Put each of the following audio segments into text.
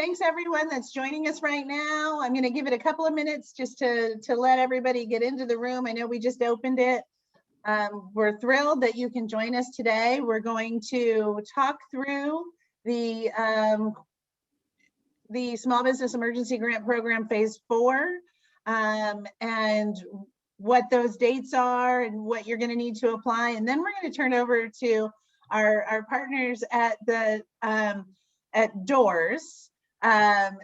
Thanks everyone that's joining us right now. I'm going to give it a couple of minutes just to let everybody get into the room. I know we just opened it. We're thrilled that you can join us today. We're going to talk through the Small Business Emergency Grant Program Phase 4 and what those dates are and what you're going to need to apply. And then we're going to turn over to our partners at the at DOORS,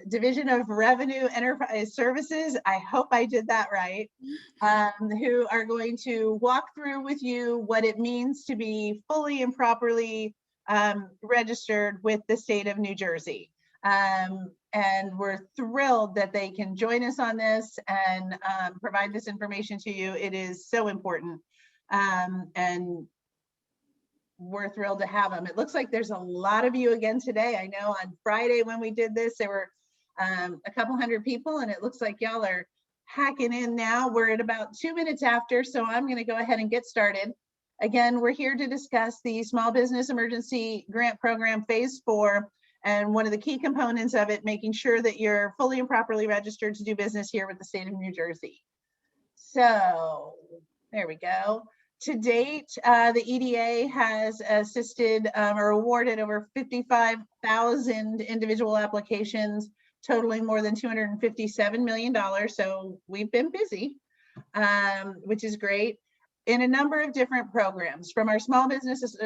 Division of Revenue Enterprise Services. I hope I did that right. Who are going to walk through with you what it means to be fully and properly registered with the state of New Jersey. And we're thrilled that they can join us on this and provide this information to you. It is so important. And we're thrilled to have them. It looks like there's a lot of you again today. I know on Friday when we did this, there were a couple hundred people, and it looks like y'all are hacking in now. We're at about 2 minutes after, so I'm going to go ahead and get started. Again, we're here to discuss the Small Business Emergency Grant Program Phase 4, and one of the key components of it, making sure that you're fully and properly registered to do business here with the state of New Jersey. So there we go. To date, the EDA has assisted or awarded over 55,000 individual applications, totaling more than $257 million. So we've been busy, which is great, in a number of different programs, from our Small Business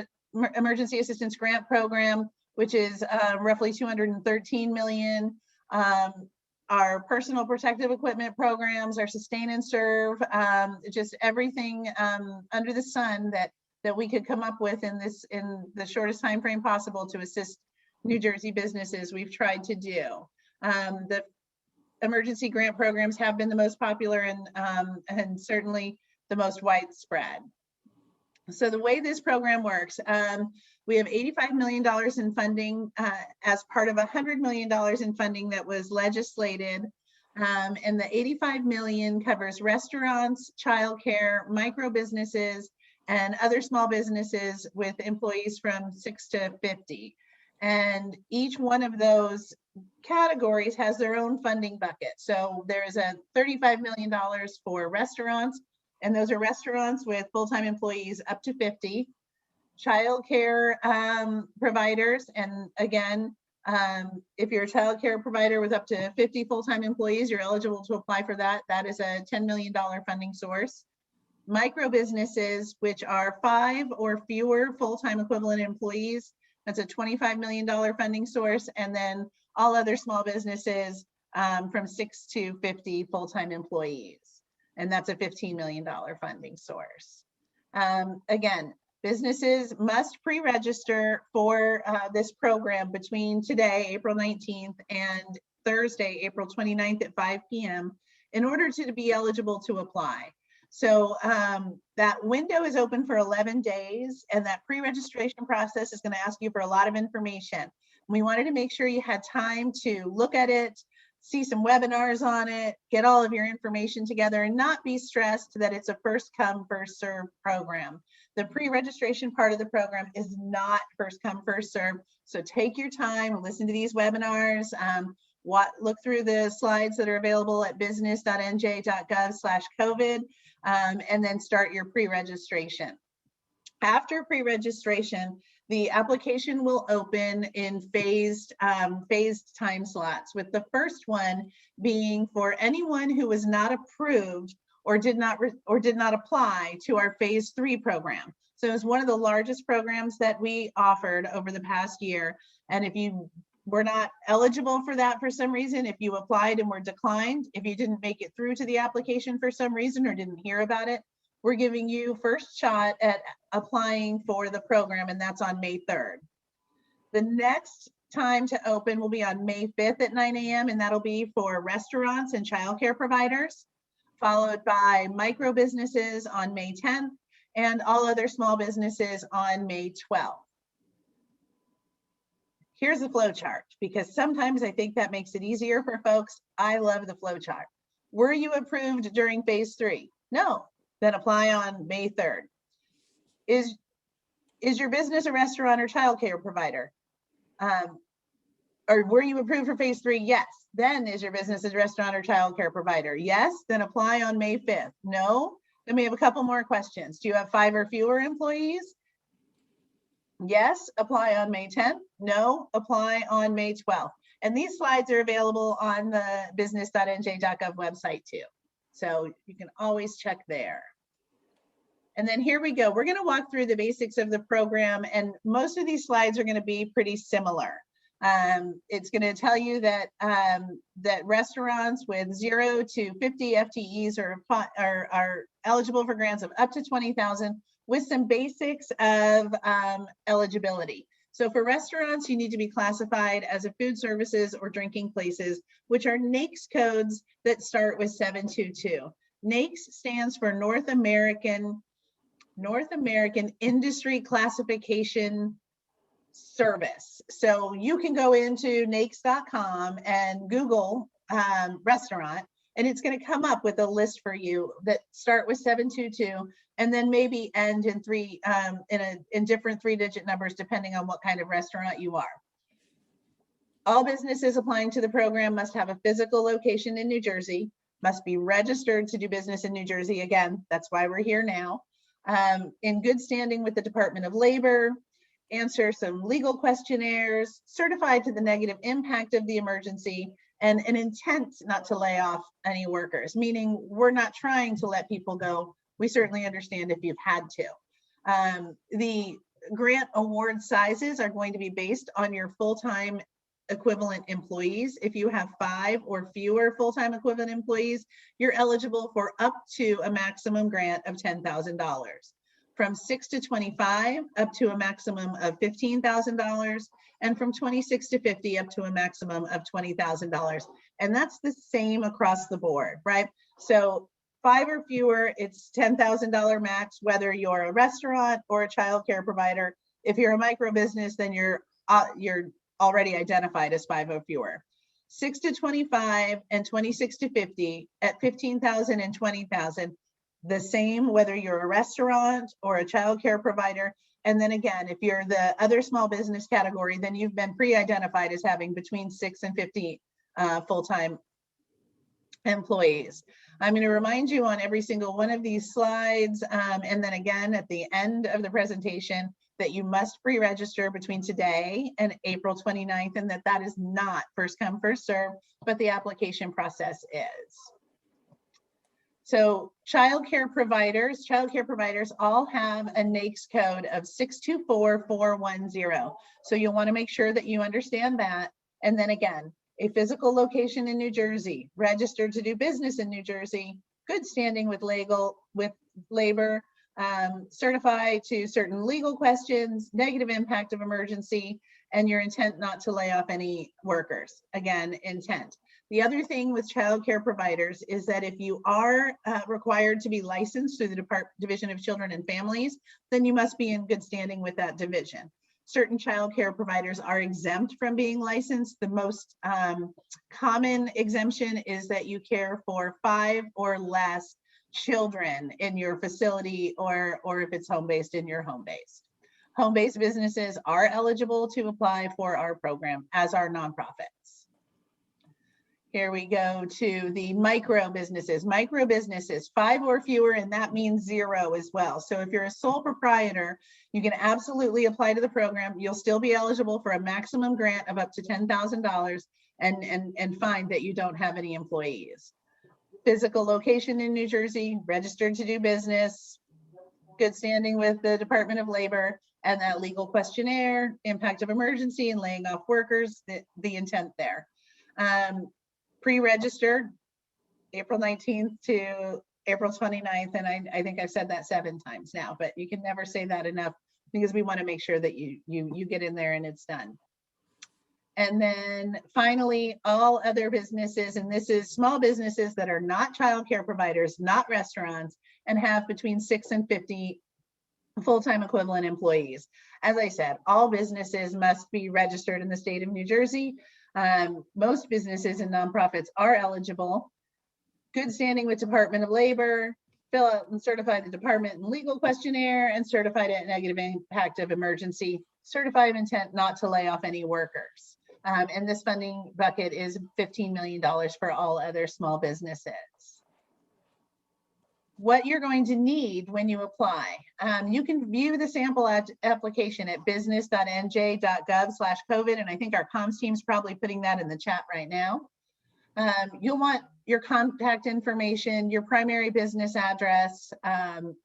Emergency Assistance Grant Program, which is roughly $213 million. Our personal protective equipment programs, our sustain and serve, just everything under the sun that we could come up with in the shortest time frame possible to assist New Jersey businesses, we've tried to do. The emergency grant programs have been the most popular and certainly the most widespread. So the way this program works, we have $85 million in funding as part of $100 million in funding that was legislated. And the $85 million covers restaurants, childcare, micro businesses, and other small businesses with employees from 6 to 50. And each one of those categories has their own funding bucket. So there's a $35 million for restaurants, and those are restaurants with full-time employees up to 50. Childcare providers, and again, if you're a childcare provider with up to 50 full-time employees, you're eligible to apply for that. That is a $10 million funding source. Micro businesses, which are 5 or fewer full-time equivalent employees, that's a $25 million funding source. And then all other small businesses from 6 to 50 full-time employees, and that's a $15 million funding source. Again, businesses must pre-register for this program between today, April 19th, and Thursday, April 29th at 5 p.m. in order to be eligible to apply. So that window is open for 11 days, and that pre-registration process is going to ask you for a lot of information. We wanted to make sure you had time to look at it, see some webinars on it, get all of your information together, and not be stressed that it's a first come, first serve program. The pre-registration part of the program is not first come, first serve. So take your time, listen to these webinars, look through the slides that are available at business.nj.gov/COVID, and then start your pre-registration. After pre-registration, the application will open in phased time slots, with the first one being for anyone who was not approved or did not apply to our phase 3 program. So it was one of the largest programs that we offered over the past year. And if you were not eligible for that for some reason, if you applied and were declined, if you didn't make it through to the application for some reason or didn't hear about it, we're giving you first shot at applying for the program, and that's on May 3rd. The next time to open will be on May 5th at 9 a.m., and that'll be for restaurants and childcare providers, followed by micro businesses on May 10th, and all other small businesses on May 12th. Here's the flow chart, because sometimes I think that makes it easier for folks. I love the flow chart. Were you approved during phase 3? No. Then apply on May 3rd. Is your business a restaurant or childcare provider? or were you approved for phase 3? Yes. Then is your business a restaurant or childcare provider? Yes. Then apply on May 5th. No. Then we have a couple more questions. Do you have 5 or fewer employees? Yes. Apply on May 10th. No. Apply on May 12th. And these slides are available on the business.nj.gov website too. So you can always check there. And then here we go. We're going to walk through the basics of the program, and most of these slides are going to be pretty similar. It's going to tell you that that restaurants with 0 to 50 FTEs are eligible for grants of up to $20,000 with some basics of eligibility. So for restaurants, you need to be classified as a food services or drinking places, which are NAICS codes that start with 722. NAICS stands for North American Industry Classification Service. So you can go into NAICS.com and Google restaurant, and it's going to come up with a list for you that start with 722 and then maybe end in in different 3-digit numbers depending on what kind of restaurant you are. All businesses applying to the program must have a physical location in New Jersey, must be registered to do business in New Jersey. Again, that's why we're here now. In good standing with the Department of Labor, answer some legal questionnaires, certified to the negative impact of the emergency, and an intent not to lay off any workers, meaning we're not trying to let people go. We certainly understand if you've had to. The grant award sizes are going to be based on your full-time equivalent employees. If you have 5 or fewer full-time equivalent employees, you're eligible for up to a maximum grant of $10,000. From 6 to 25, up to a maximum of $15,000, and from 26 to 50, up to a maximum of $20,000. And that's the same across the board, right? So 5 or fewer, it's $10,000 max, whether you're a restaurant or a childcare provider. If you're a micro business, then you're already identified as 5 or fewer. 6 to 25 and 26 to 50 at $15,000 and $20,000, the same whether you're a restaurant or a childcare provider. And then again, if you're the other small business category, then you've been pre-identified as having between 6 and 50 full-time employees. I'm going to remind you on every single one of these slides, and then again at the end of the presentation, that you must pre-register between today and April 29th, and that is not first come, first serve, but the application process is. So childcare providers all have a NAICS code of 624410. So you'll want to make sure that you understand that. And then again, a physical location in New Jersey, registered to do business in New Jersey, good standing with labor, certified to certain legal questions, negative impact of emergency, and your intent not to lay off any workers. Again, intent. The other thing with childcare providers is that if you are required to be licensed through the Division of Children and Families, then you must be in good standing with that division. Certain childcare providers are exempt from being licensed. The most common exemption is that you care for 5 or less children in your facility, or if it's home-based, in your home-based. Home-based businesses are eligible to apply for our program, as are nonprofits. Here we go to the micro businesses. Micro businesses, 5 or fewer, and that means 0 as well. So if you're a sole proprietor, you can absolutely apply to the program. You'll still be eligible for a maximum grant of up to $10,000 and find that you don't have any employees. Physical location in New Jersey, registered to do business, good standing with the Department of Labor, and that legal questionnaire, impact of emergency and laying off workers, the intent there. Pre-register April 19th to April 29th. And I think I've said that 7 times now, but you can never say that enough because we want to make sure that you get in there and it's done. And then finally, all other businesses, and this is small businesses that are not childcare providers, not restaurants, and have between 6 and 50 full-time equivalent employees. As I said, all businesses must be registered in the state of New Jersey. Most businesses and nonprofits are eligible. Good standing with Department of Labor, fill out and certify the department and legal questionnaire, and certified at negative impact of emergency, certified of intent not to lay off any workers. And this funding bucket is $15 million for all other small businesses. What you're going to need when you apply. You can view the sample application at business.nj.gov/COVID, and I think our comms team's probably putting that in the chat right now. You'll want your contact information, your primary business address.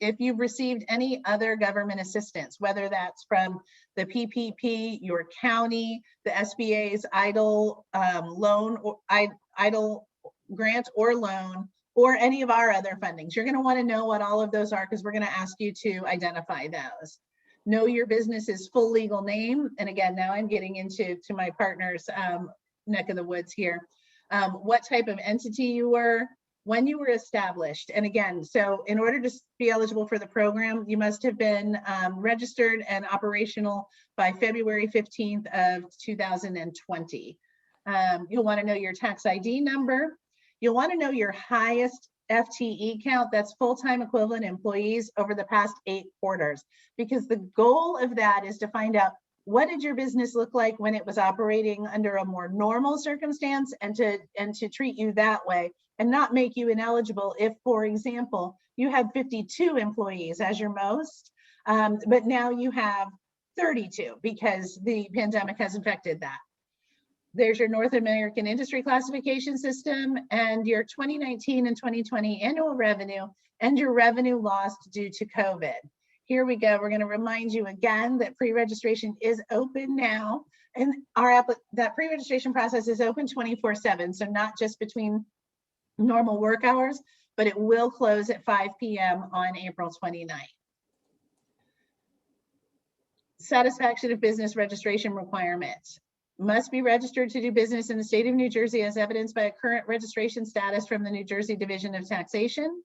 If you've received any other government assistance, whether that's from the PPP, your county, the SBA's EIDL loan or EIDL grant or loan, or any of our other fundings, you're going to want to know what all of those are, because we're going to ask you to identify those. Know your business's full legal name. And again, now I'm getting into my partner's neck of the woods here. What type of entity you were, when you were established. And again, so in order to be eligible for the program, you must have been registered and operational by February 15th of 2020. You'll want to know your tax ID number. You'll want to know your highest FTE count, that's full-time equivalent employees over the past 8 quarters, because the goal of that is to find out what did your business look like when it was operating under a more normal circumstance, and to treat you that way and not make you ineligible if, for example, you had 52 employees as your most, but now you have 32 because the pandemic has affected that. There's your North American Industry Classification System and your 2019 and 2020 annual revenue and your revenue lost due to COVID. Here we go. We're going to remind you again that pre-registration is open now, and that pre-registration process is open 24/7. So not just between normal work hours, but it will close at 5 p.m. on April 29th. Satisfaction of business registration requirements. Must be registered to do business in the state of New Jersey as evidenced by a current registration status from the New Jersey Division of Taxation.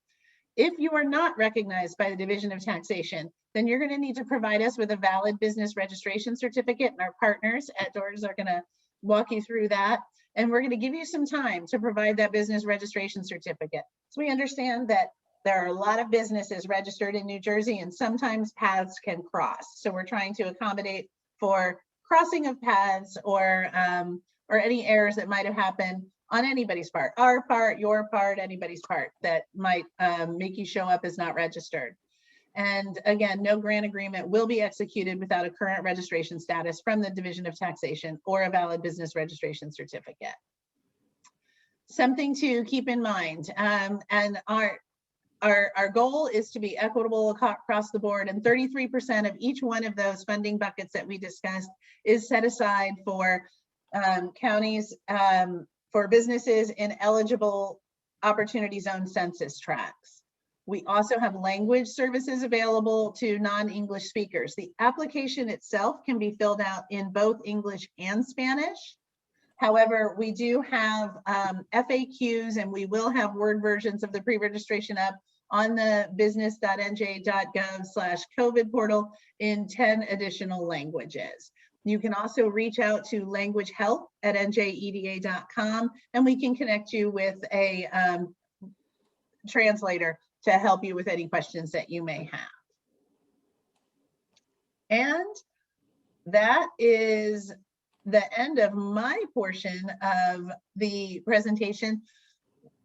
If you are not recognized by the Division of Taxation, then you're going to need to provide us with a valid business registration certificate, and our partners at DOORS are going to walk you through that. And we're going to give you some time to provide that business registration certificate. So we understand that there are a lot of businesses registered in New Jersey, and sometimes paths can cross. So we're trying to accommodate for crossing of paths or any errors that might have happened on anybody's part, our part, your part, anybody's part that might make you show up as not registered. And again, no grant agreement will be executed without a current registration status from the Division of Taxation or a valid business registration certificate. Something to keep in mind, and our goal is to be equitable across the board, and 33% of each one of those funding buckets that we discussed is set aside for counties, for businesses in eligible opportunity zone census tracts. We also have language services available to non-English speakers. The application itself can be filled out in both English and Spanish. However, we do have FAQs, and we will have Word versions of the pre-registration up on the business.nj.gov/COVID portal in 10 additional languages. You can also reach out to language help at NJEDA.com, and we can connect you with a translator to help you with any questions that you may have. And that is the end of my portion of the presentation.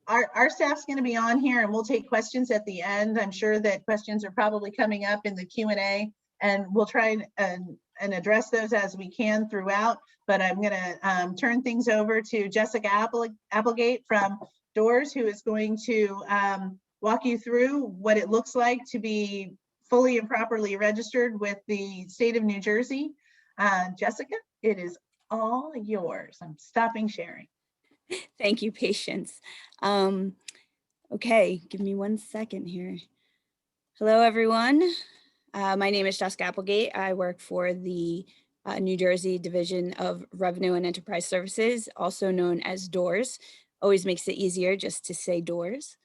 Our staff's going to be on here, and we'll take questions at the end. I'm sure that questions are probably coming up in the Q&A, and we'll try and address those as we can throughout. But I'm going to turn things over to Jessica Applegate from DOORS, who is going to walk you through what it looks like to be fully and properly registered with the state of New Jersey. Jessica, it is all yours. I'm stopping sharing. Thank you, Patience. Okay, give me 1 second here. Hello, everyone. My name is Jessica Applegate. I work for the New Jersey Division of Revenue and Enterprise Services, also known as DOORS. Always makes it easier just to say DOORS.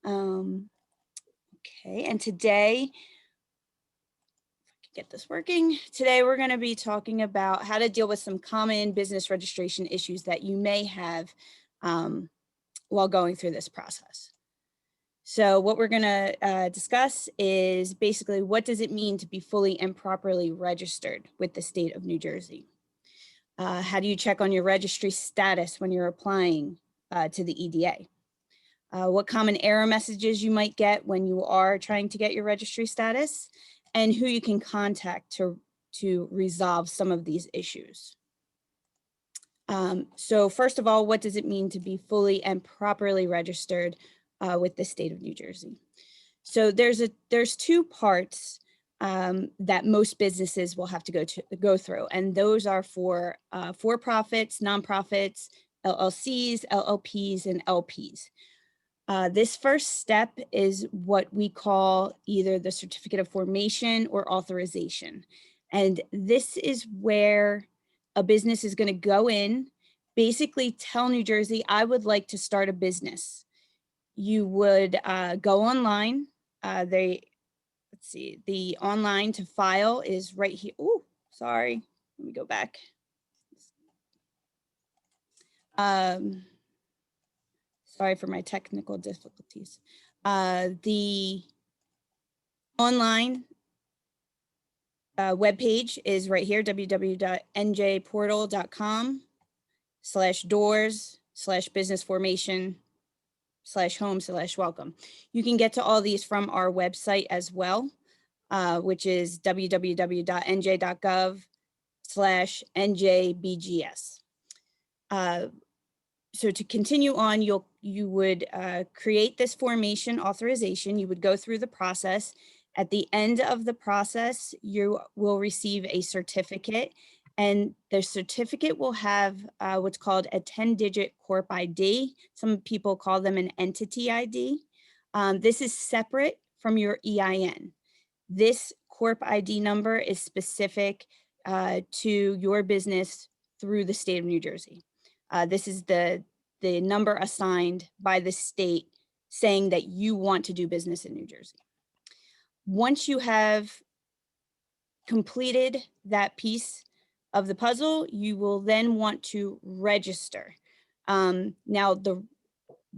Okay, and today, get this working. Today, we're going to be talking about how to deal with some common business registration issues that you may have while going through this process. So what we're going to discuss is basically, what does it mean to be fully and properly registered with the state of New Jersey? How do you check on your registry status when you're applying to the EDA? What common error messages you might get when you are trying to get your registry status, and who you can contact to resolve some of these issues. So first of all, what does it mean to be fully and properly registered with the state of New Jersey? So there's two parts that most businesses will have to go through, and those are for for-profits, nonprofits, LLCs, LLPs, and LPs. This first step is what we call either the certificate of formation or authorization. And this is where a business is going to go in, basically tell New Jersey, I would like to start a business. You would go online. Let's see, the online to file is right here. Oh, sorry. Let me go back. Sorry for my technical difficulties. The online webpage is right here, www.njportal.com/doors/business-formation/home/welcome. You can get to all these from our website as well, which is www.nj.gov/njbgs. So to continue on, you would create this formation authorization. You would go through the process. At the end of the process, you will receive a certificate, and the certificate will have what's called a 10-digit corp ID. Some people call them an entity ID. This is separate from your EIN. This corp ID number is specific to your business through the state of New Jersey. This is the number assigned by the state saying that you want to do business in New Jersey. Once you have completed that piece of the puzzle, you will then want to register. Now, the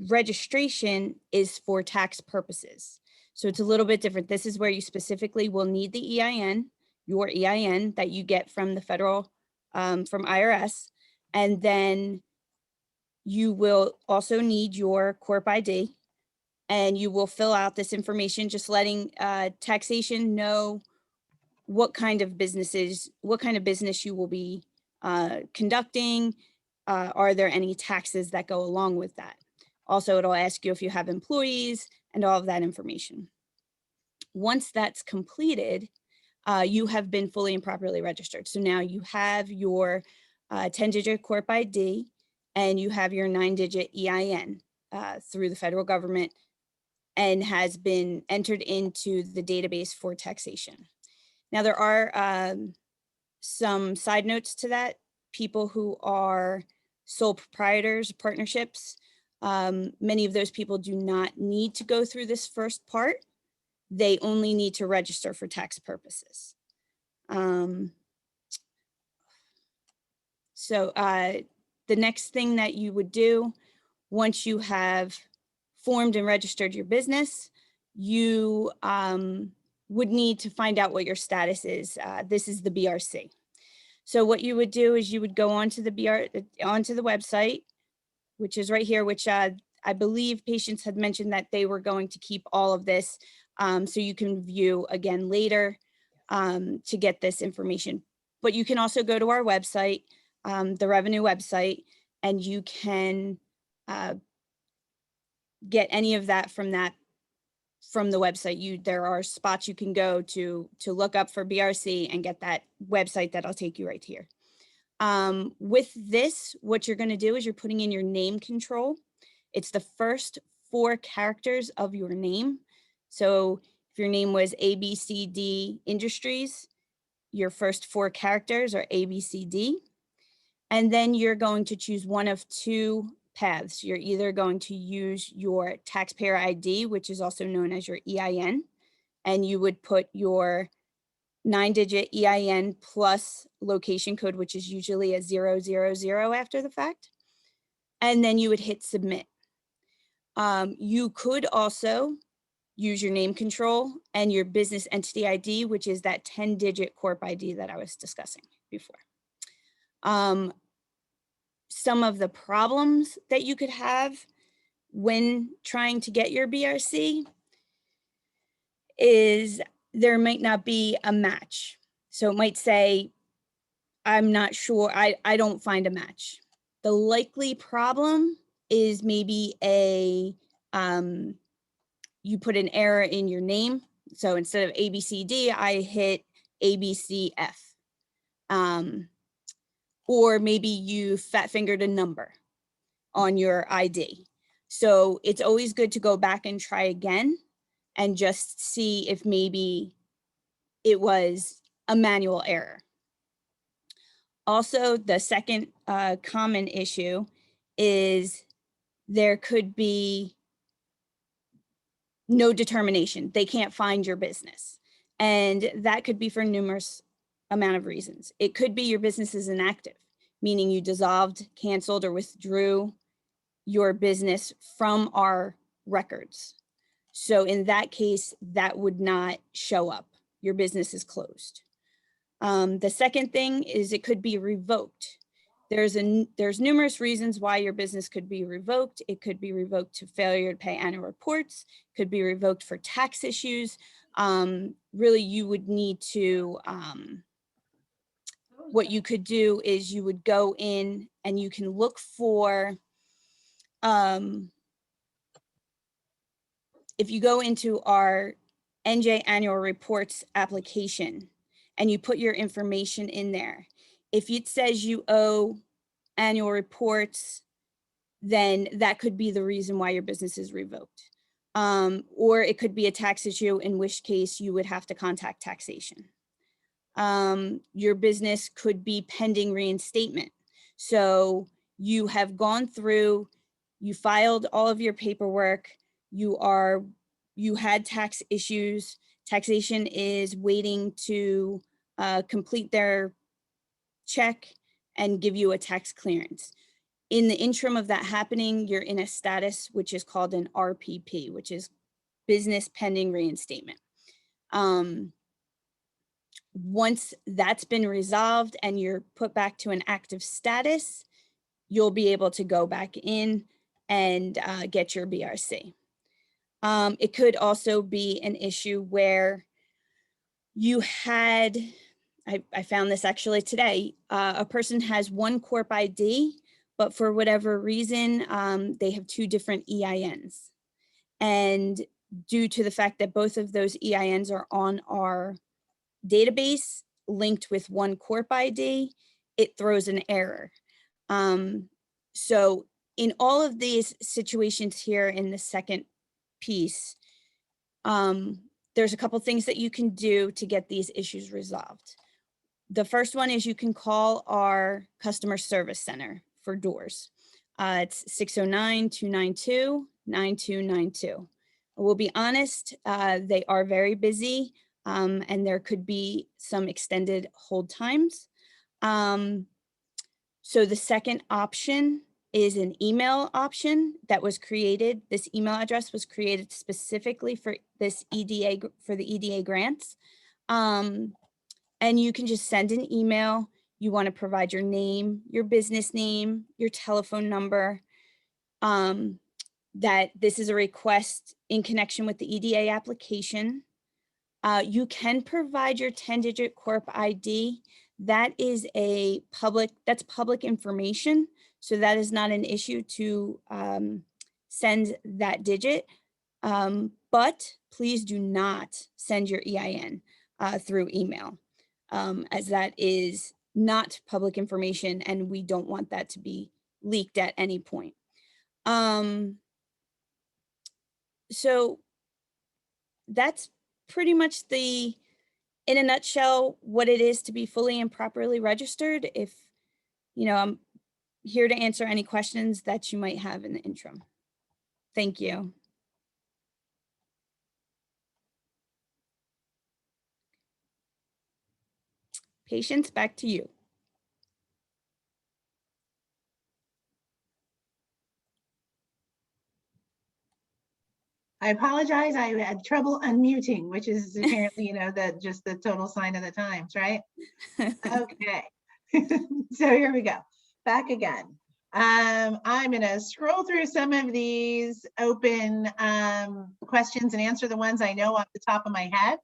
registration is for tax purposes. So it's a little bit different. This is where you specifically will need the EIN, your EIN that you get from the federal, from IRS. And then you will also need your corp ID, and you will fill out this information, just letting taxation know what kind of business you will be conducting. Are there any taxes that go along with that? Also, it'll ask you if you have employees and all of that information. Once that's completed, you have been fully and properly registered. So now you have your 10-digit corp ID, and you have your 9-digit EIN through the federal government and has been entered into the database for taxation. Now, there are some side notes to that. People who are sole proprietors, partnerships, many of those people do not need to go through this first part. They only need to register for tax purposes. So the next thing that you would do once you have formed and registered your business, you would need to find out what your status is. This is the BRC. So what you would do is you would go onto the website, which is right here, which I believe patients had mentioned that they were going to keep all of this so you can view again later to get this information. But you can also go to our website, the revenue website, and you can get any of that from the website. There are spots you can go to look up for BRC and get that website that'll take you right here. With this, what you're going to do is you're putting in your name control. It's the first 4 characters of your name. So if your name was ABCD Industries, your first 4 characters are ABCD. And then you're going to choose one of 2 paths. You're either going to use your taxpayer ID, which is also known as your EIN, and you would put your 9-digit EIN plus location code, which is usually a 000 after the fact. And then you would hit submit. You could also use your name control and your business entity ID, which is that 10-digit corp ID that I was discussing before. Some of the problems that you could have when trying to get your BRC is there might not be a match. So it might say, I'm not sure, I don't find a match. The likely problem is maybe you put an error in your name. So instead of ABCD, I hit ABCF. Or maybe you fat fingered a number on your ID. So it's always good to go back and try again and just see if maybe it was a manual error. Also, the second common issue is there could be no determination. They can't find your business. And that could be for numerous amount of reasons. It could be your business is inactive, meaning you dissolved, canceled, or withdrew your business from our records. So in that case, that would not show up. Your business is closed. The second thing is it could be revoked. There's numerous reasons why your business could be revoked. It could be revoked to failure to pay annual reports, could be revoked for tax issues. Really, you would need to, what you could do is you would go in and you can look for, if you go into our NJ annual reports application and you put your information in there, if it says you owe annual reports, then that could be the reason why your business is revoked. Or it could be a tax issue, in which case you would have to contact taxation. Your business could be pending reinstatement. So you have gone through, you filed all of your paperwork, you had tax issues, taxation is waiting to complete their check and give you a tax clearance. In the interim of that happening, you're in a status which is called an RPP, which is business pending reinstatement. Once that's been resolved and you're put back to an active status, you'll be able to go back in and get your BRC. It could also be an issue where you had, I found this actually today, a person has one corp ID, but for whatever reason, they have two different EINs. And due to the fact that both of those EINs are on our database linked with one corp ID, it throws an error. So in all of these situations here in the second piece, there's a couple things that you can do to get these issues resolved. The first one is you can call our customer service center for doors. It's 609-292-9292. We'll be honest, they are very busy, and there could be some extended hold times. So the second option is an email option that was created. This email address was created specifically for this EDA, for the EDA grants. And you can just send an email. You want to provide your name, your business name, your telephone number, that this is a request in connection with the EDA application. You can provide your 10-digit corp ID. That is that's public information. So that is not an issue to send that digit. But please do not send your EIN through email, as that is not public information and we don't want that to be leaked at any point. So that's pretty much in a nutshell, what it is to be fully and properly registered. If, I'm here to answer any questions that you might have in the interim. Thank you. Patience, back to you. I apologize. I had trouble unmuting, which is apparently, just the total sign of the times, right? Okay. So here we go, back again. I'm gonna scroll through some of these open questions and answer the ones I know off the top of my head.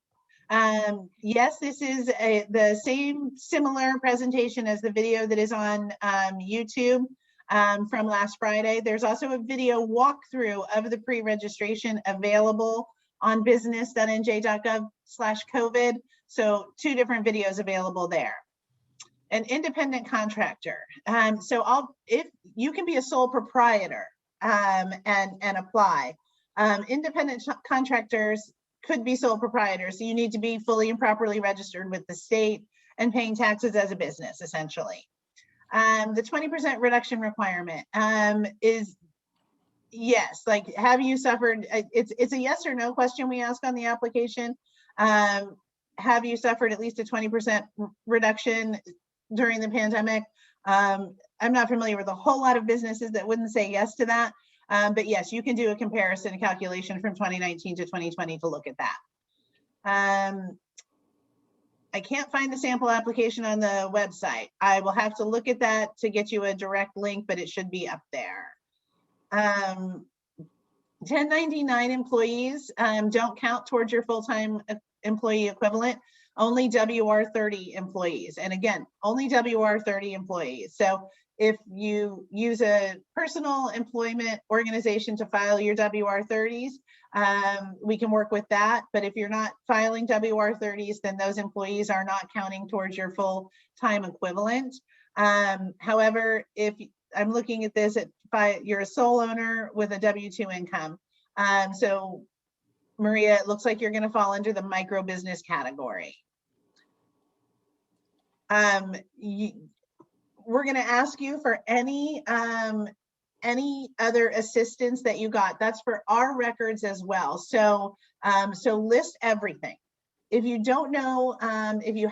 Yes, this is the same similar presentation as the video that is on YouTube from last Friday. There's also a video walkthrough of the pre-registration available on business.nj.gov/COVID. So 2 different videos available there. An independent contractor. If you can be a sole proprietor and apply. Independent contractors could be sole proprietors. So you need to be fully and properly registered with the state and paying taxes as a business, essentially. The 20% reduction requirement is yes. Like, have you suffered? It's a yes or no question we ask on the application. Have you suffered at least a 20% reduction during the pandemic? I'm not familiar with a whole lot of businesses that wouldn't say yes to that. But yes, you can do a comparison, a calculation from 2019 to 2020 to look at that. I can't find the sample application on the website. I will have to look at that to get you a direct link, but it should be up there. 1099 employees don't count towards your full-time employee equivalent, only WR30 employees. And again, only WR30 employees. So if you use a personal employment organization to file your WR30s, we can work with that. But if you're not filing WR30s, then those employees are not counting towards your full-time equivalent. However, if I'm looking at this, you're a sole owner with a W-2 income. So Maria, it looks like you're going to fall under the micro business category. We're going to ask you for any other assistance that you got. That's for our records as well. So list everything. If you don't know, if you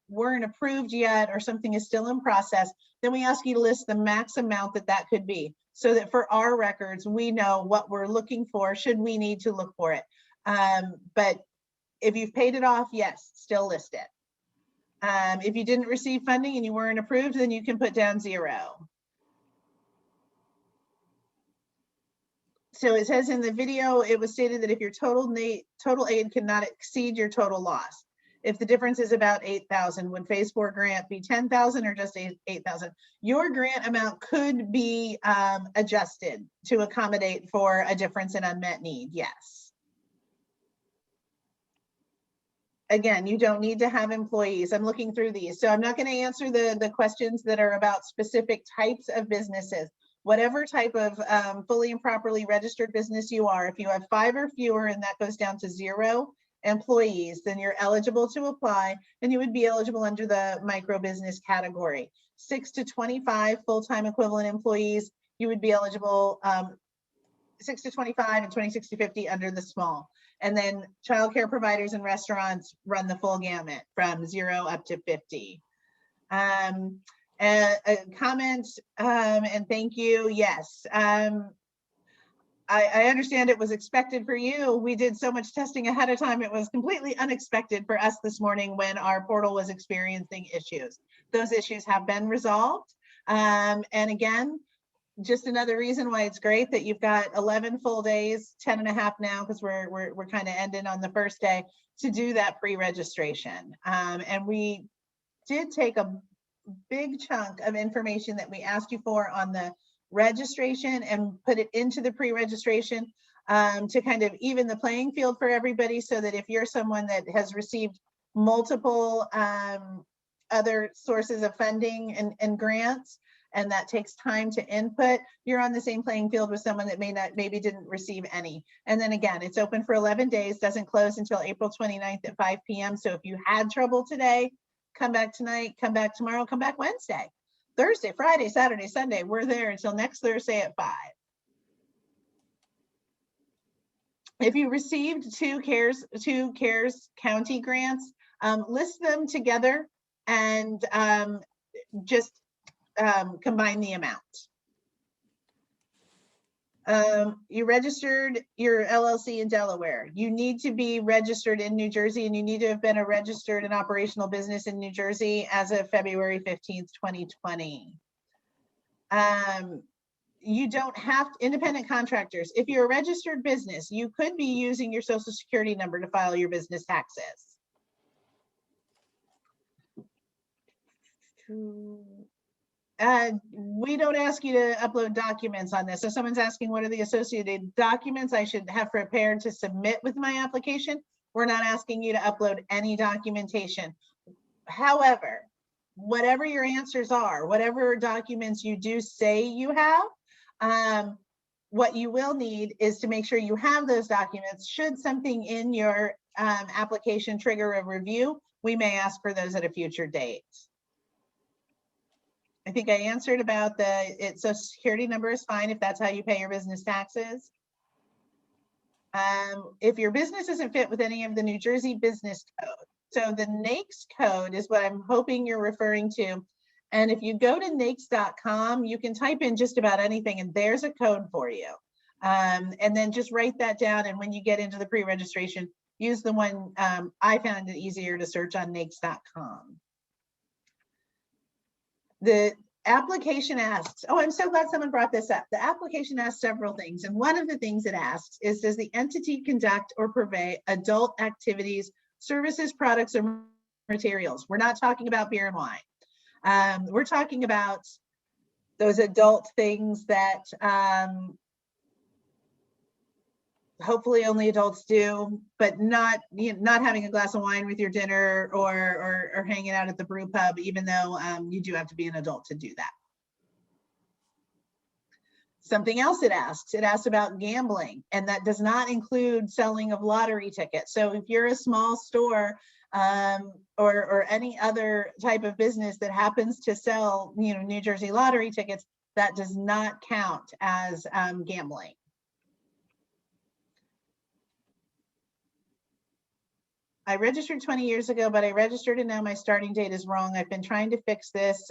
weren't approved yet or something is still in process, then we ask you to list the max amount that could be, so that for our records, we know what we're looking for should we need to look for it. But if you've paid it off, yes, still list it. If you didn't receive funding and you weren't approved, then you can put down 0. So it says in the video, it was stated that if your total aid cannot exceed your total loss. If the difference is about 8,000, would phase 4 grant be 10,000 or just 8,000? Your grant amount could be adjusted to accommodate for a difference in unmet need, yes. Again, you don't need to have employees. I'm looking through these. So I'm not going to answer the questions that are about specific types of businesses. Whatever type of fully and properly registered business you are, if you have 5 or fewer and that goes down to 0 employees, then you're eligible to apply, and you would be eligible under the micro business category. 6 to 25 full-time equivalent employees, you would be eligible 6 to 25 and 26 to 50 under the small. And then childcare providers and restaurants run the full gamut from 0 up to 50. A comment and thank you. Yes, I understand it was expected for you. We did so much testing ahead of time. It was completely unexpected for us this morning when our portal was experiencing issues. Those issues have been resolved. And again, just another reason why it's great that you've got 11 full days, 10 and a half now, because we're kind of ending on the first day, to do that pre-registration. And we did take a big chunk of information that we asked you for on the registration and put it into the pre-registration to kind of even the playing field for everybody, so that if you're someone that has received multiple other sources of funding and grants, and that takes time to input, you're on the same playing field with someone that maybe didn't receive any. And then again, it's open for 11 days, doesn't close until April 29th at 5 p.m. So if you had trouble today, come back tonight, come back tomorrow, come back Wednesday, Thursday, Friday, Saturday, Sunday. We're there until next Thursday at 5. If you received two CARES County grants, list them together and just combine the amount. You registered your LLC in Delaware. You need to be registered in New Jersey, and you need to have been a registered and operational business in New Jersey as of February 15th, 2020. You don't have independent contractors. If you're a registered business, you could be using your social security number to file your business taxes. We don't ask you to upload documents on this. So someone's asking, what are the associated documents I should have prepared to submit with my application? We're not asking you to upload any documentation. However, whatever your answers are, whatever documents you do say you have, what you will need is to make sure you have those documents. Should something in your application trigger a review, we may ask for those at a future date. I think I answered about the social security number is fine if that's how you pay your business taxes. If your business isn't fit with any of the New Jersey business code, so the NAICS code is what I'm hoping you're referring to. And if you go to NAICS.com, you can type in just about anything and there's a code for you. And then just write that down. And when you get into the pre-registration, use the one I found it easier to search on NAICS.com. The application asks, oh, I'm so glad someone brought this up. The application asks several things. And one of the things it asks is, does the entity conduct or purvey adult activities, services, products, or materials? We're not talking about beer and wine. We're talking about those adult things that hopefully only adults do, but not having a glass of wine with your dinner or hanging out at the brew pub, even though you do have to be an adult to do that. Something else it asks about gambling, and that does not include selling of lottery tickets. So if you're a small store or any other type of business that happens to sell, New Jersey lottery tickets, that does not count as gambling. I registered 20 years ago, but I registered and now my starting date is wrong. I've been trying to fix this.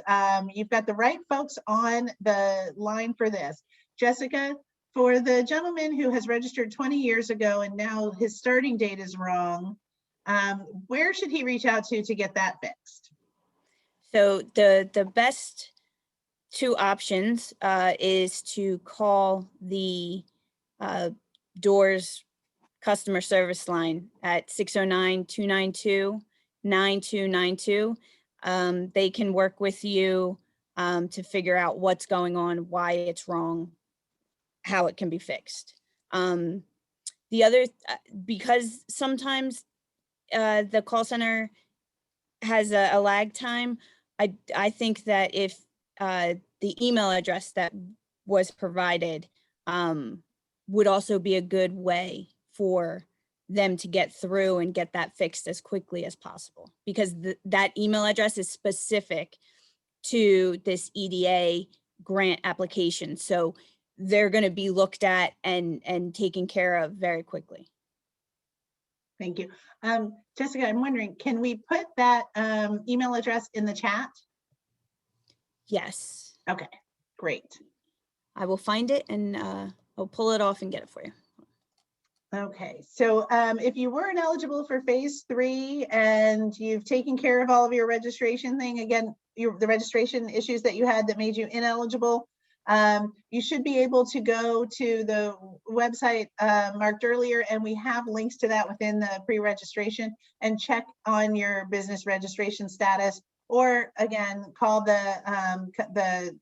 You've got the right folks on the line for this. Jessica, for the gentleman who has registered 20 years ago and now his starting date is wrong, where should he reach out to get that fixed? So the best two options is to call the DOORS customer service line at 609-292-9292. They can work with you to figure out what's going on, why it's wrong, how it can be fixed. The other, because sometimes the call center has a lag time, I think that if the email address that was provided would also be a good way for them to get through and get that fixed as quickly as possible, because that email address is specific to this EDA grant application. So they're going to be looked at and taken care of very quickly. Thank you. Jessica, I'm wondering, can we put that email address in the chat? Yes. Okay, great. I will find it and I'll pull it off and get it for you. Okay, so if you weren't eligible for phase 3 and you've taken care of all of your registration thing, again, the registration issues that you had that made you ineligible, you should be able to go to the website marked earlier, and we have links to that within the pre-registration, and check on your business registration status, or again, call the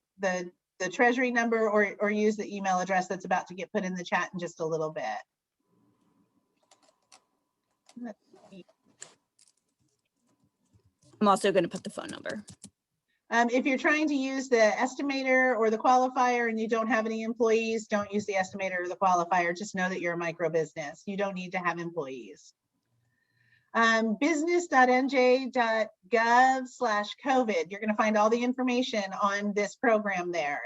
treasury number or use the email address that's about to get put in the chat in just a little bit. I'm also going to put the phone number. If you're trying to use the estimator or the qualifier and you don't have any employees, don't use the estimator or the qualifier. Just know that you're a micro business. You don't need to have employees. Business.nj.gov/COVID. You're going to find all the information on this program there.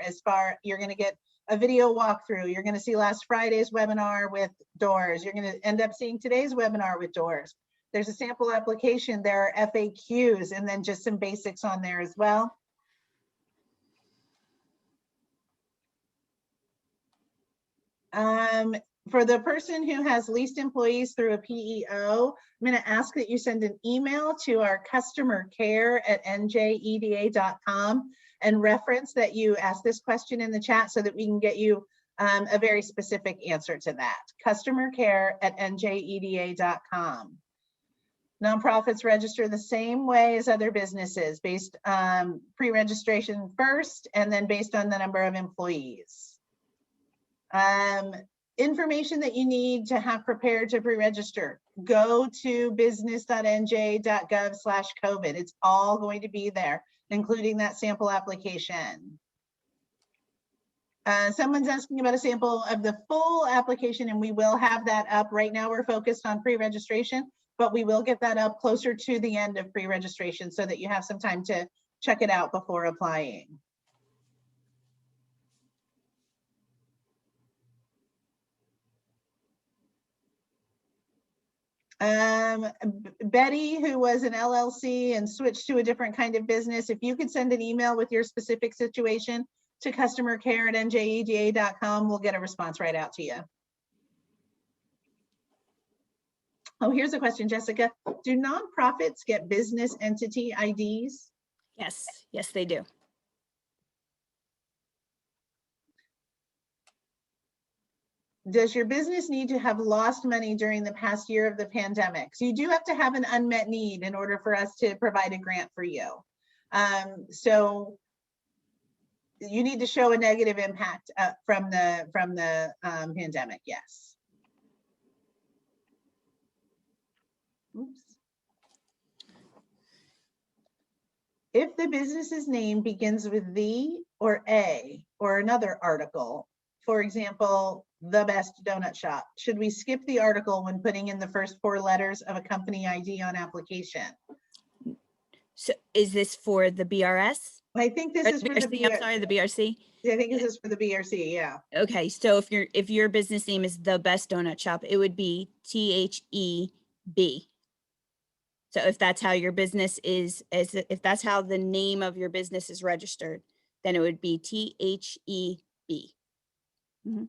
You're going to get a video walkthrough. You're going to see last Friday's webinar with DOORS. You're going to end up seeing today's webinar with DOORS. There's a sample application. There are FAQs, and then just some basics on there as well. For the person who has leased employees through a PEO, I'm going to ask that you send an email to our customer care at njeda.com and reference that you asked this question in the chat so that we can get you a very specific answer to that. Customer care at njeda.com. Nonprofits register the same way as other businesses, based pre-registration first, and then based on the number of employees. Information that you need to have prepared to pre-register. Go to business.nj.gov/COVID. It's all going to be there, including that sample application. Someone's asking about a sample of the full application, and we will have that up. Right now, we're focused on pre-registration, but we will get that up closer to the end of pre-registration so that you have some time to check it out before applying. Betty, who was an LLC and switched to a different kind of business, if you could send an email with your specific situation to customer care at njeda.com, we'll get a response right out to you. Oh, here's a question, Jessica. Do nonprofits get business entity IDs? Yes, yes, they do. Does your business need to have lost money during the past year of the pandemic? So you do have to have an unmet need in order for us to provide a grant for you. So you need to show a negative impact from the pandemic, yes. Oops. If the business's name begins with the or a or another article, for example, the best donut shop, should we skip the article when putting in the first 4 letters of a company ID on application? So is this for the BRS? I think this is for the BRC, I'm sorry, the BRC. I think this is for the BRC, yeah. Okay, so if your business name is The Best Donut Shop, it would be THEB. So if that's how your business is, if that's how the name of your business is registered, then it would be THEB. Mm-hmm.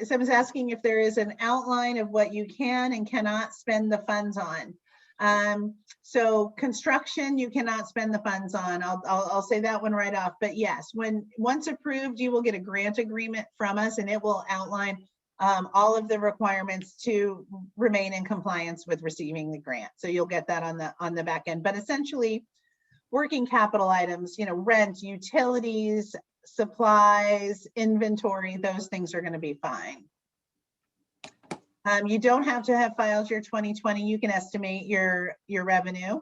Someone's asking if there is an outline of what you can and cannot spend the funds on. So construction, you cannot spend the funds on. I'll say that one right off. But yes, once approved, you will get a grant agreement from us, and it will outline all of the requirements to remain in compliance with receiving the grant. So you'll get that on the back end. But essentially, working capital items, rent, utilities, supplies, inventory, those things are going to be fine. You don't have to have filed your 2020. You can estimate your revenue.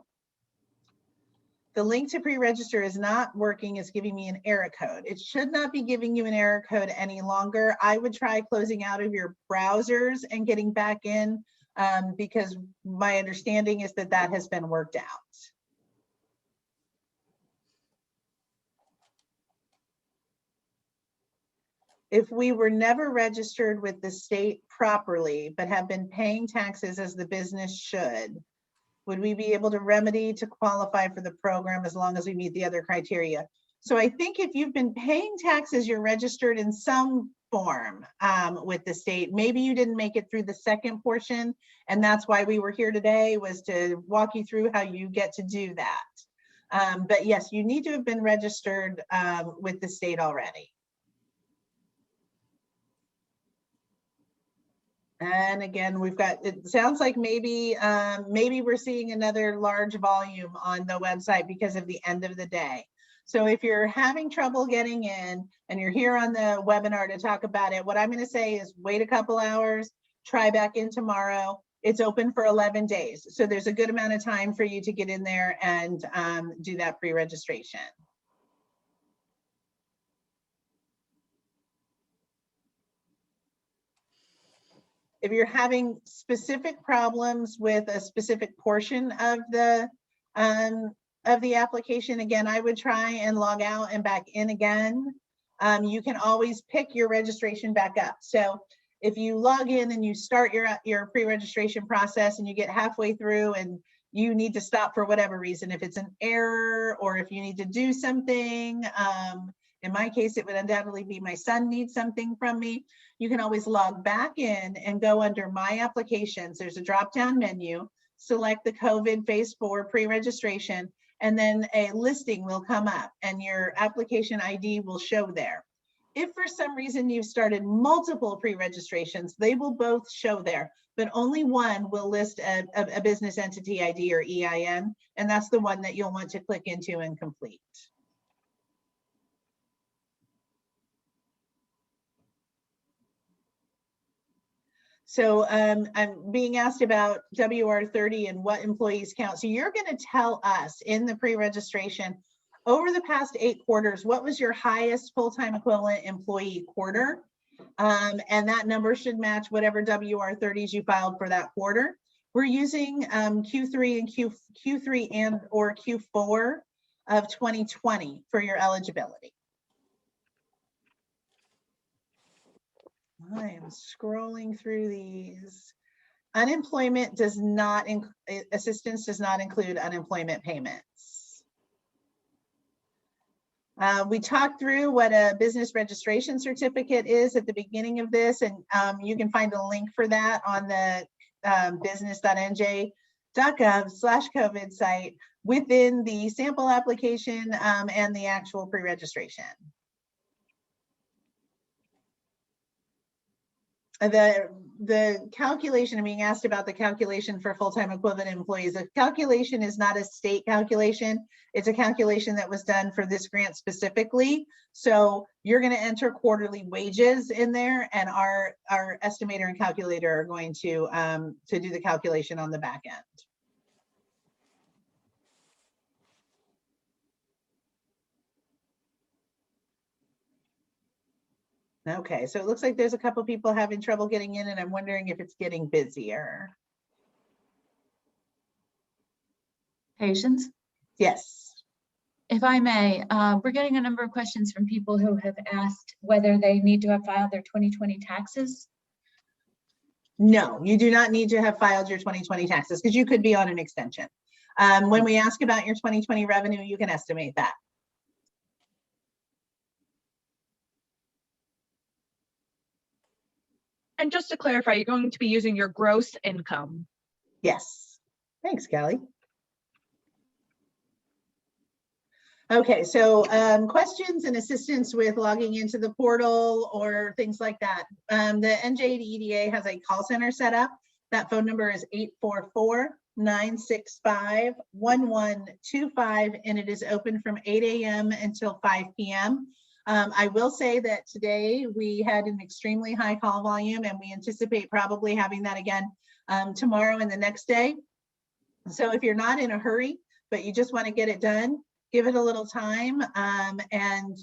The link to pre-register is not working. It's giving me an error code. It should not be giving you an error code any longer. I would try closing out of your browsers and getting back in because my understanding is that that has been worked out. If we were never registered with the state properly, but have been paying taxes as the business should, would we be able to remedy to qualify for the program as long as we meet the other criteria? So I think if you've been paying taxes, you're registered in some form with the state. Maybe you didn't make it through the second portion, and that's why we were here today, was to walk you through how you get to do that. But yes, you need to have been registered with the state already. And again, we've got, it sounds like maybe we're seeing another large volume on the website because of the end of the day. So if you're having trouble getting in and you're here on the webinar to talk about it, what I'm going to say is wait a couple hours, try back in tomorrow. It's open for 11 days. So there's a good amount of time for you to get in there and do that pre-registration. If you're having specific problems with a specific portion of the application, again, I would try and log out and back in again. You can always pick your registration back up. So if you log in and you start your pre-registration process and you get halfway through and you need to stop for whatever reason, if it's an error or if you need to do something. In my case, it would undoubtedly be my son needs something from me. You can always log back in and go under My Applications. There's a drop-down menu, select the COVID phase 4 pre-registration, and then a listing will come up and your application ID will show there. If for some reason you've started multiple pre-registrations, they will both show there, but only one will list a business entity ID or EIN, and that's the one that you'll want to click into and complete. So I'm being asked about WR30 and what employees count. So you're going to tell us in the pre-registration, over the past 8 quarters, what was your highest full-time equivalent employee quarter? And that number should match whatever WR30s you filed for that quarter. We're using Q3 and or Q4 of 2020 for your eligibility. I am scrolling through these. Unemployment does not, assistance does not include unemployment payments. We talked through what a business registration certificate is at the beginning of this, and you can find a link for that on the business.nj.gov/COVID site within the sample application and the actual pre-registration. The calculation, I'm being asked about the calculation for full-time equivalent employees. The calculation is not a state calculation. It's a calculation that was done for this grant specifically. So you're going to enter quarterly wages in there, and our estimator and calculator are going to do the calculation on the back end. Okay, so it looks like there's a couple people having trouble getting in, and I'm wondering if it's getting busier. Patience? Yes. If I may, we're getting a number of questions from people who have asked whether they need to have filed their 2020 taxes. No, you do not need to have filed your 2020 taxes because you could be on an extension. When we ask about your 2020 revenue, you can estimate that. And just to clarify, you're going to be using your gross income. Yes. Thanks, Kelly. Okay, so questions and assistance with logging into the portal or things like that. The NJEDA has a call center set up. That phone number is 844-965-1125, and it is open from 8 a.m. until 5 p.m. I will say that today we had an extremely high call volume, and we anticipate probably having that again tomorrow and the next day. So if you're not in a hurry, but you just want to get it done, give it a little time, and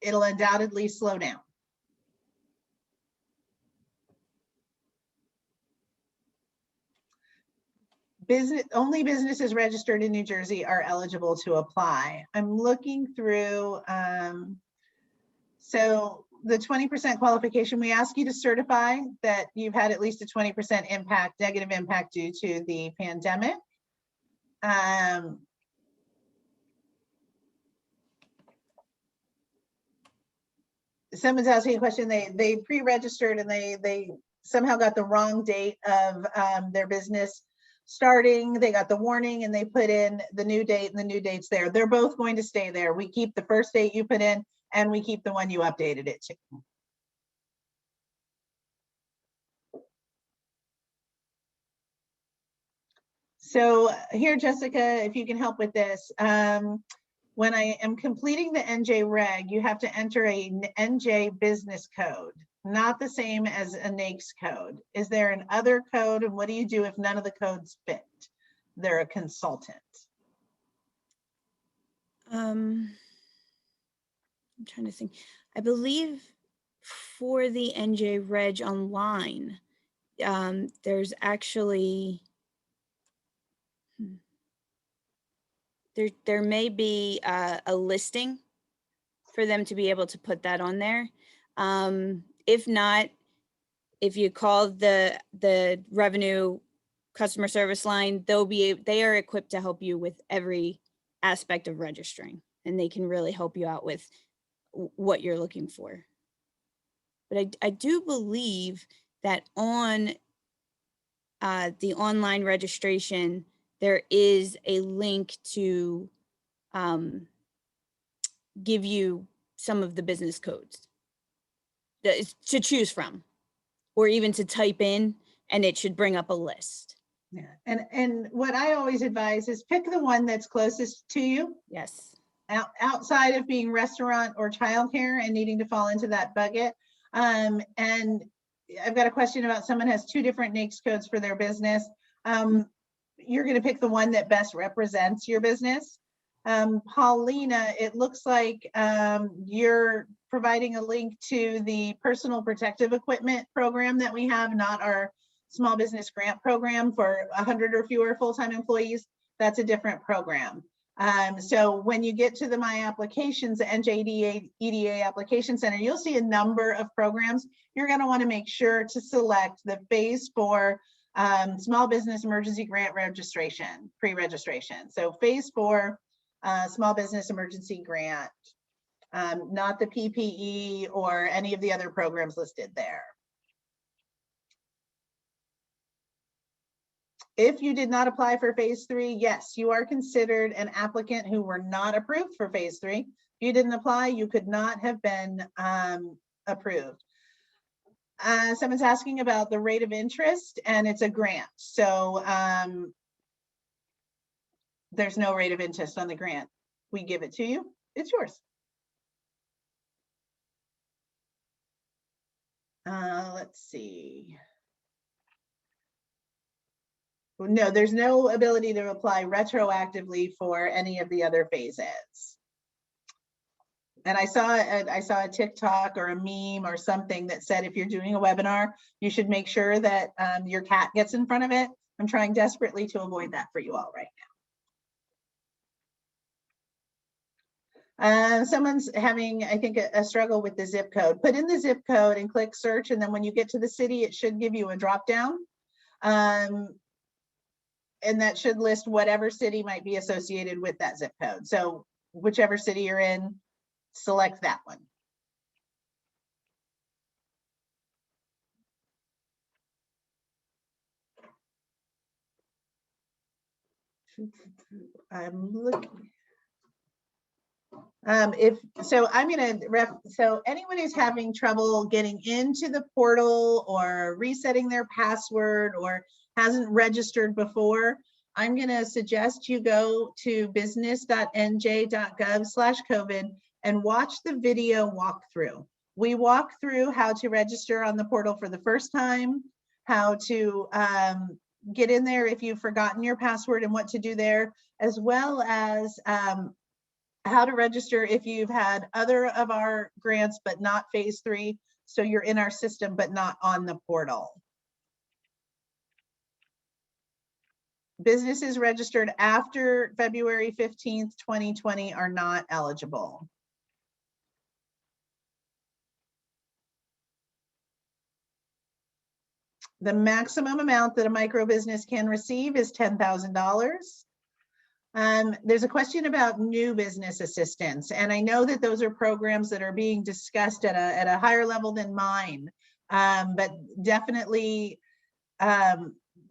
it'll undoubtedly slow down. Only businesses registered in New Jersey are eligible to apply. I'm looking through, so the 20% qualification, we ask you to certify that you've had at least a 20% impact, negative impact due to the pandemic. Someone's asking a question, they pre-registered and they somehow got the wrong date of their business starting. They got the warning and they put in the new date, and the new date's there. They're both going to stay there. We keep the first date you put in, and we keep the one you updated it to. So here, Jessica, if you can help with this. When I am completing the NJ reg, you have to enter a NJ business code, not the same as a NAICS code. Is there an other code, and what do you do if none of the codes fit? They're a consultant. I'm trying to think. I believe for the NJ Reg online, there's actually, there may be a listing for them to be able to put that on there. If not, if you call the revenue customer service line, they are equipped to help you with every aspect of registering, and they can really help you out with what you're looking for. But I do believe that on the online registration, there is a link to give you some of the business codes to choose from, or even to type in, and it should bring up a list. Yeah, and what I always advise is pick the one that's closest to you. Yes. Outside of being restaurant or childcare and needing to fall into that bucket. And I've got a question about someone has 2 different NAICS codes for their business. You're going to pick the one that best represents your business. Paulina, it looks like you're providing a link to the personal protective equipment program that we have, not our small business grant program for 100 or fewer full-time employees. That's a different program. So when you get to the My Applications, the NJEDA Application Center, you'll see a number of programs. You're going to want to make sure to select the phase 4 small business emergency grant registration, pre-registration. So phase 4 small business emergency grant, not the PPE or any of the other programs listed there. If you did not apply for phase 3, yes, you are considered an applicant who were not approved for phase 3. If you didn't apply, you could not have been approved. Someone's asking about the rate of interest, and it's a grant. So there's no rate of interest on the grant. We give it to you, it's yours. Let's see. No, there's no ability to apply retroactively for any of the other phases. And I saw a TikTok or a meme or something that said if you're doing a webinar, you should make sure that your cat gets in front of it. I'm trying desperately to avoid that for you all right now. Someone's having, I think, a struggle with the zip code. Put in the zip code and click search, and then when you get to the city, it should give you a drop down. And that should list whatever city might be associated with that zip code. So whichever city you're in, select that one. I'm looking. So anyone who's having trouble getting into the portal or resetting their password or hasn't registered before, I'm going to suggest you go to business.nj.gov/COVID and watch the video walkthrough. We walk through how to register on the portal for the first time, how to get in there if you've forgotten your password and what to do there, as well as how to register if you've had other of our grants, but not phase 3. So you're in our system, but not on the portal. Businesses registered after February 15th, 2020 are not eligible. The maximum amount that a micro business can receive is $10,000. There's a question about new business assistance, and I know that those are programs that are being discussed at a higher level than mine, but definitely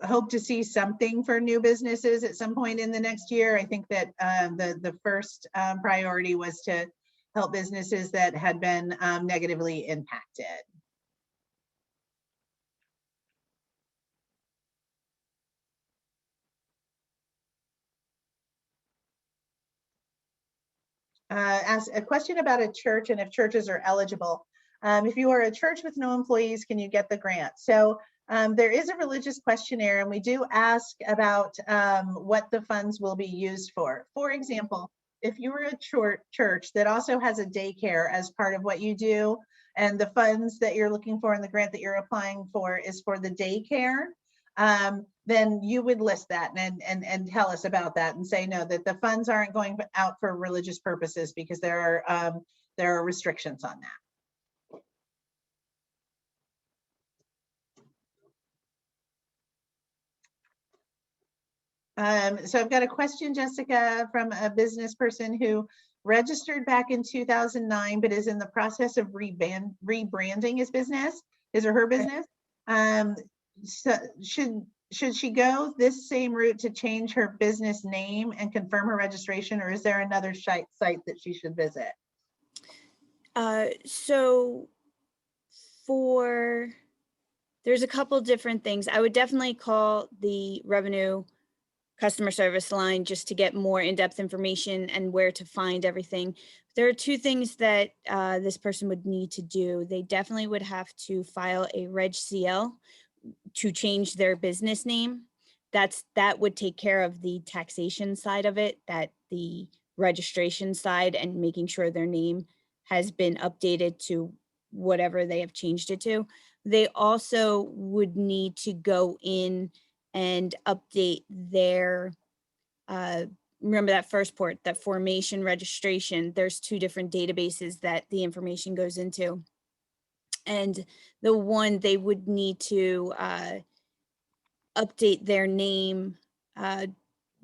hope to see something for new businesses at some point in the next year. I think that the first priority was to help businesses that had been negatively impacted. Ask a question about a church and if churches are eligible. If you are a church with no employees, can you get the grant? So there is a religious questionnaire, and we do ask about what the funds will be used for. For example, if you were a church that also has a daycare as part of what you do, and the funds that you're looking for in the grant that you're applying for is for the daycare, then you would list that and tell us about that and say, no, that the funds aren't going out for religious purposes because there are restrictions on that. So I've got a question, Jessica, from a business person who registered back in 2009, but is in the process of rebranding his or her business. So should she go this same route to change her business name and confirm her registration, or is there another site that she should visit? So there's a couple different things. I would definitely call the revenue customer service line just to get more in-depth information and where to find everything. There are two things that this person would need to do. They definitely would have to file a Reg CL to change their business name. That would take care of the taxation side of it, that the registration side and making sure their name has been updated to whatever they have changed it to. They also would need to go in and update their, remember that first part, that formation registration, there's two different databases that the information goes into. And the one they would need to update their name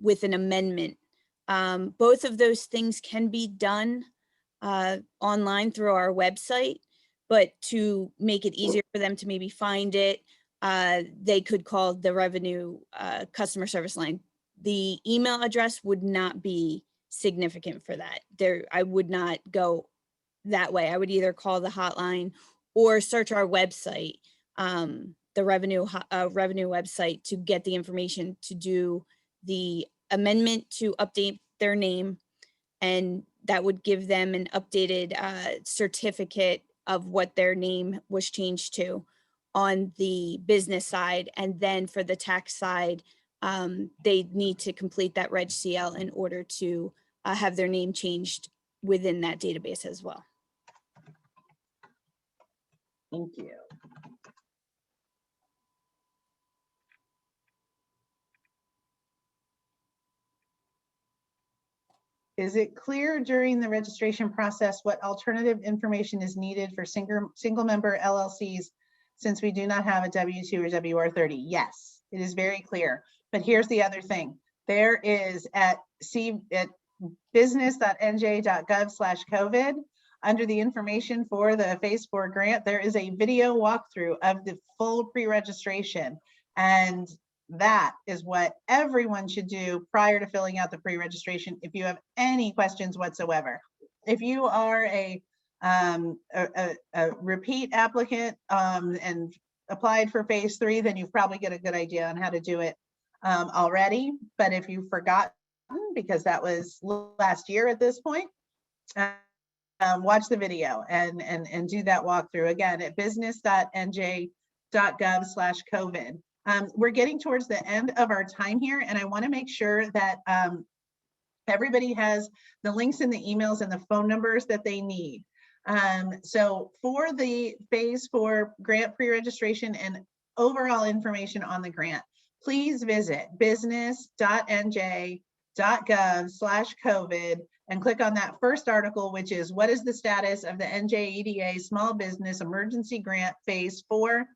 with an amendment. Both of those things can be done online through our website, but to make it easier for them to maybe find it, they could call the revenue customer service line. The email address would not be significant for that. I would not go that way. I would either call the hotline or search our website, the revenue website, to get the information to do the amendment to update their name. And that would give them an updated certificate of what their name was changed to on the business side. And then for the tax side, they need to complete that Reg CL in order to have their name changed within that database as well. Thank you. Is it clear during the registration process what alternative information is needed for single member LLCs since we do not have a W-2 or WR-30? Yes, it is very clear. But here's the other thing. There is at business.nj.gov/COVID, under the information for the Phase 4 grant, there is a video walkthrough of the full pre-registration. And that is what everyone should do prior to filling out the pre-registration if you have any questions whatsoever. If you are a repeat applicant and applied for Phase 3, then you've probably got a good idea on how to do it already. But if you've forgotten, because that was last year at this point, watch the video and do that walkthrough again at business.nj.gov/COVID. We're getting towards the end of our time here, and I want to make sure that everybody has the links in the emails and the phone numbers that they need. So for the Phase 4 grant pre-registration and overall information on the grant, please visit business.nj.gov/COVID and click on that first article, which is what is the status of the NJEDA Small Business Emergency Grant Phase 4.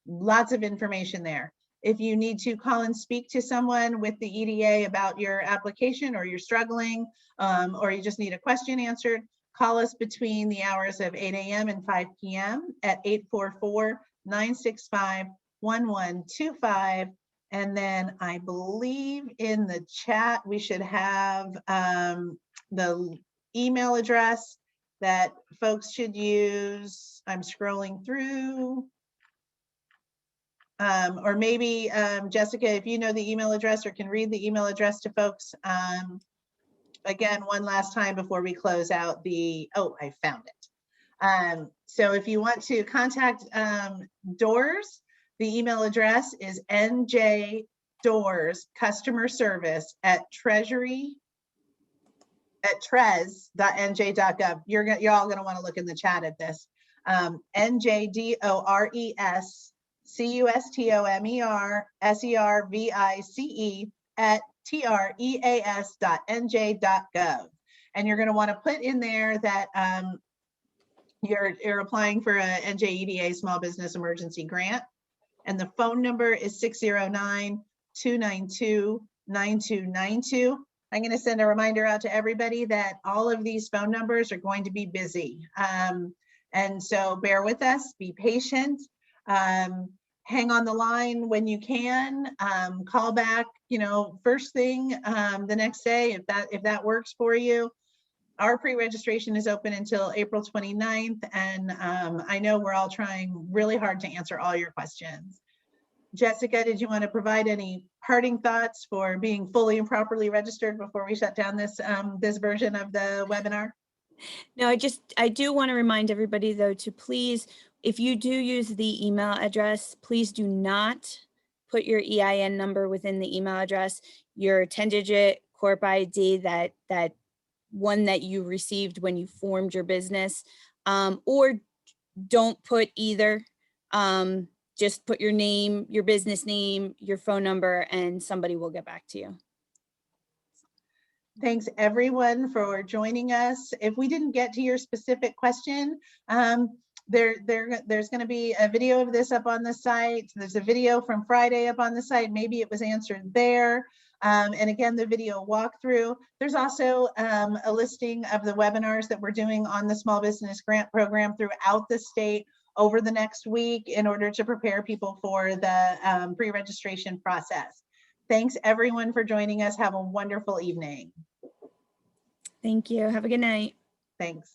Lots of information there. If you need to call and speak to someone with the EDA about your application, or you're struggling, or you just need a question answered, call us between the hours of 8 a.m. and 5 p.m. at 844-965-1125. And then I believe in the chat, we should have the email address that folks should use. I'm scrolling through. Or maybe, Jessica, if you know the email address or can read the email address to folks. Again, one last time before we close out oh, I found it. So if you want to contact DOORS, the email address is NJDOORS customer service at trez.nj.gov. You're all going to want to look in the chat at this. NJDORES CUSTOMERSERVICE at treas.nj.gov. And you're going to want to put in there that you're applying for a NJEDA Small Business Emergency Grant. And the phone number is 609-292-0000. 9292. I'm going to send a reminder out to everybody that all of these phone numbers are going to be busy. And so bear with us, be patient, hang on the line when you can, call back, you know, first thing the next day if that works for you. Our pre-registration is open until April 29th, and I know we're all trying really hard to answer all your questions. Jessica, did you want to provide any parting thoughts for being fully and properly registered before we shut down this this version of the webinar? No, I do want to remind everybody though to please, if you do use the email address, please do not put your EIN number within the email address, your 10-digit corp ID, that one that you received when you formed your business, or don't put either. Just put your name, your business name, your phone number, and somebody will get back to you. Thanks everyone for joining us. If we didn't get to your specific question, there's going to be a video of this up on the site. There's a video from Friday up on the site. Maybe it was answered there. And again, the video walkthrough. There's also a listing of the webinars that we're doing on the Small Business Grant Program throughout the state over the next week in order to prepare people for the pre-registration process. Thanks everyone for joining us. Have a wonderful evening. Thank you. Have a good night. Thanks.